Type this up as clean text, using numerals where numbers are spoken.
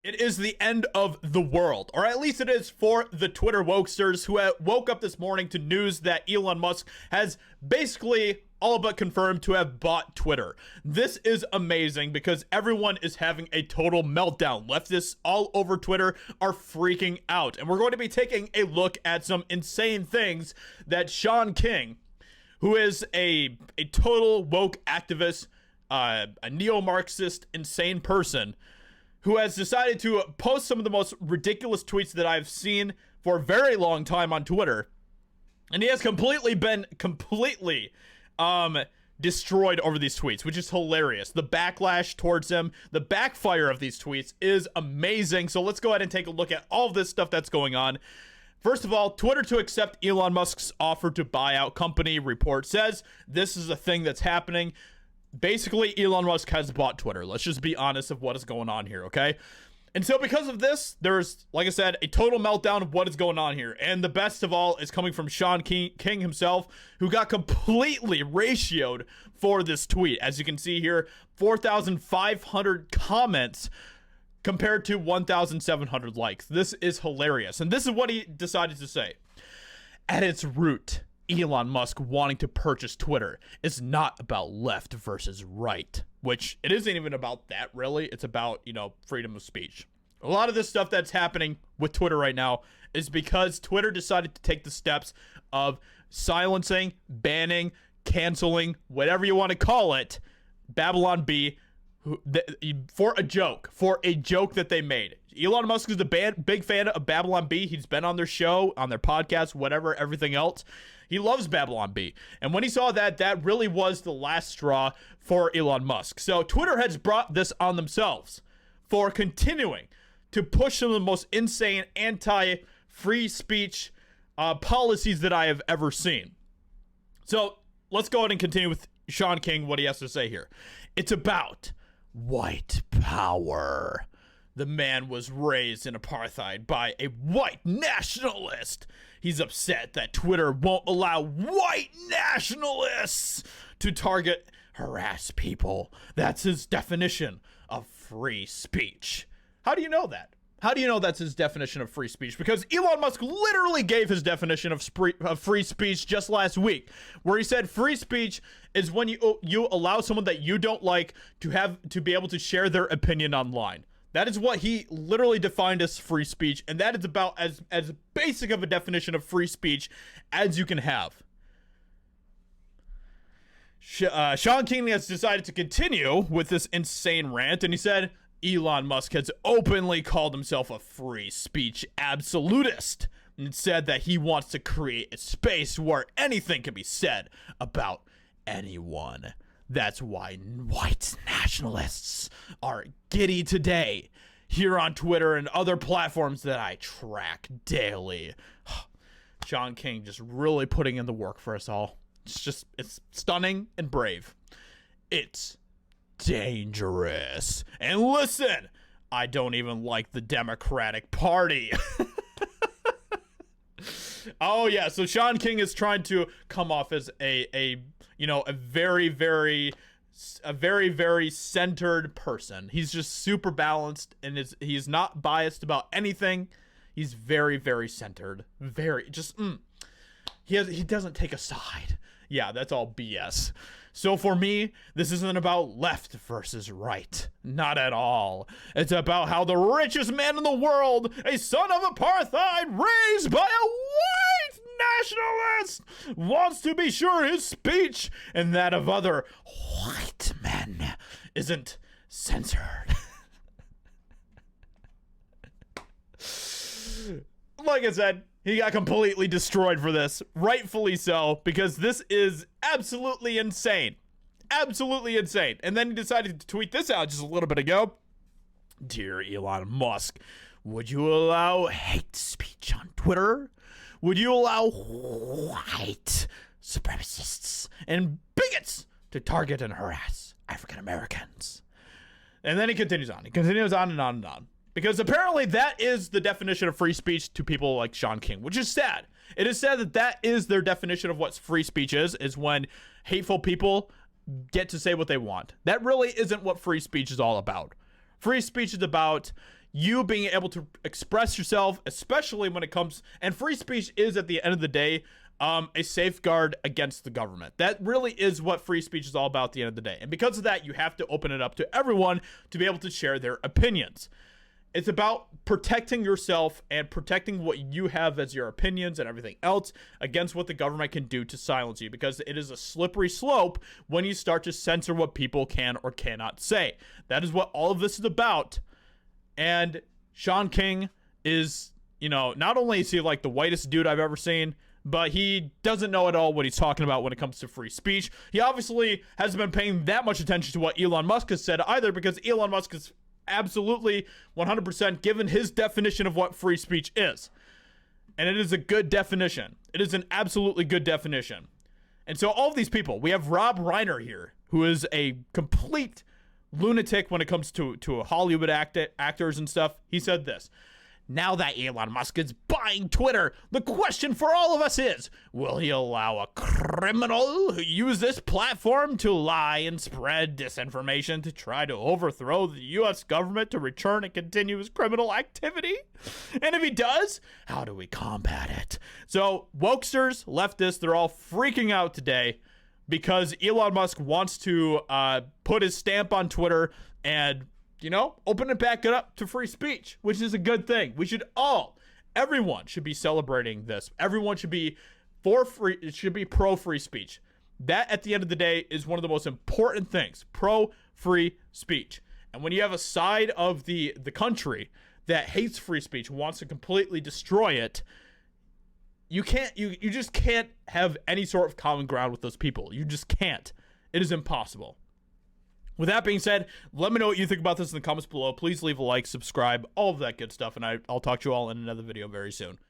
It is the end of the world, or at least it is for the Twitter wokesters who woke up this morning to news that Elon Musk has basically all but confirmed to have bought Twitter. This is amazing because everyone is having a total meltdown. Leftists all over Twitter are freaking out, and we're going to be taking a look at some insane things that Shaun King, who is a total woke activist, a neo-Marxist, insane person, who has decided to post some of the most ridiculous tweets that I've seen for a very long time on Twitter. And he has been completely destroyed over these tweets, which is hilarious. The backlash towards him, the backfire of these tweets is amazing. So let's go ahead and take a look at all of this stuff that's going on. First of all, Twitter to accept Elon Musk's offer to buy out company, report says this is a thing that's happening. Basically, Elon Musk has bought Twitter. Let's just be honest of what is going on here, okay? And so because of this, there's, like I said, a total meltdown of what is going on here. And the best of all is coming from Shaun King himself, who got completely ratioed for this tweet. As you can see here, 4,500 comments compared to 1,700 likes. This is hilarious. And this is what he decided to say. At its root, Elon Musk wanting to purchase Twitter is not about left versus right, which it isn't even about that, really. It's about, freedom of speech. A lot of this stuff that's happening with Twitter right now is because Twitter decided to take the steps of silencing, banning, canceling, whatever you want to call it, Babylon Bee, for a joke that they made. Elon Musk is a big fan of Babylon Bee. He's been on their show, on their podcast, whatever, everything else. He loves Babylon Bee. And when he saw that really was the last straw for Elon Musk. So Twitter has brought this on themselves for continuing to push some of the most insane anti-free speech policies that I have ever seen. So let's go ahead and continue with Shaun King, what he has to say here. It's about white power. The man was raised in apartheid by a white nationalist. He's upset that Twitter won't allow white nationalists to target, harass people. That's his definition of free speech. How do you know that? How do you know that's his definition of free speech? Because Elon Musk literally gave his definition of free speech just last week, where he said free speech is when you allow someone that you don't like to be able to share their opinion online. That is what he literally defined as free speech, and that is about as basic of a definition of free speech as you can have. Shaun King has decided to continue with this insane rant, and he said, Elon Musk has openly called himself a free speech absolutist, and said that he wants to create a space where anything can be said about anyone. That's why white nationalists are giddy today here on Twitter and other platforms that I track daily. Shaun King just really putting in the work for us all. It's stunning and brave. It's dangerous. And listen, I don't even like the Democratic Party. Oh yeah, so Shaun King is trying to come off as a very, very centered person. He's just super balanced, and he's not biased about anything. He's very, very centered. He doesn't take a side. Yeah, that's all BS. So for me, this isn't about left versus right. Not at all. It's about how the richest man in the world, a son of apartheid raised by a white nationalist, wants to be sure his speech and that of other white men isn't censored. Like I said, he got completely destroyed for this. Rightfully so, because this is absolutely insane. Absolutely insane. And then he decided to tweet this out just a little bit ago. Dear Elon Musk, would you allow hate speech on Twitter? Would you allow white supremacists and bigots to target and harass African Americans? And then he continues on. He continues on and on and on. Because apparently that is the definition of free speech to people like Shaun King, which is sad. It is sad that is their definition of what free speech is when hateful people get to say what they want. That really isn't what free speech is all about. Free speech is about you being able to express yourself, especially when it comes, and free speech is at the end of the day a safeguard against the government. That really is what free speech is all about at the end of the day. And because of that, you have to open it up to everyone to be able to share their opinions. It's about protecting yourself and protecting what you have as your opinions and everything else against what the government can do to silence you, because it is a slippery slope when you start to censor what people can or cannot say. That is what all of this is about. And Shaun King is, not only is he like the whitest dude I've ever seen, but he doesn't know at all what he's talking about when it comes to free speech. He obviously hasn't been paying that much attention to what Elon Musk has said either, because Elon Musk is absolutely 100% given his definition of what free speech is. And it is a good definition. It is an absolutely good definition. And so all of these people, we have Rob Reiner here, who is a complete lunatic when it comes to Hollywood actors and stuff. He said this: now that Elon Musk is buying Twitter, the question for all of us is, will he allow a criminal who used this platform to lie and spread disinformation to try to overthrow the U.S. government to return and continue his criminal activity? And if he does, how do we combat it? So wokesters, leftists, they're all freaking out today because Elon Musk wants to put his stamp on Twitter and open it back up to free speech, which is a good thing. Everyone should be celebrating this. Everyone should be it should be pro free speech. That, at the end of the day, is one of the most important things, pro free speech. And when you have a side of the country that hates free speech, wants to completely destroy it, you just can't have any sort of common ground with those people. You just can't. It is impossible. With that being said, let me know what you think about this in the comments below. Please leave a like, subscribe, all of that good stuff, and I'll talk to you all in another video very soon.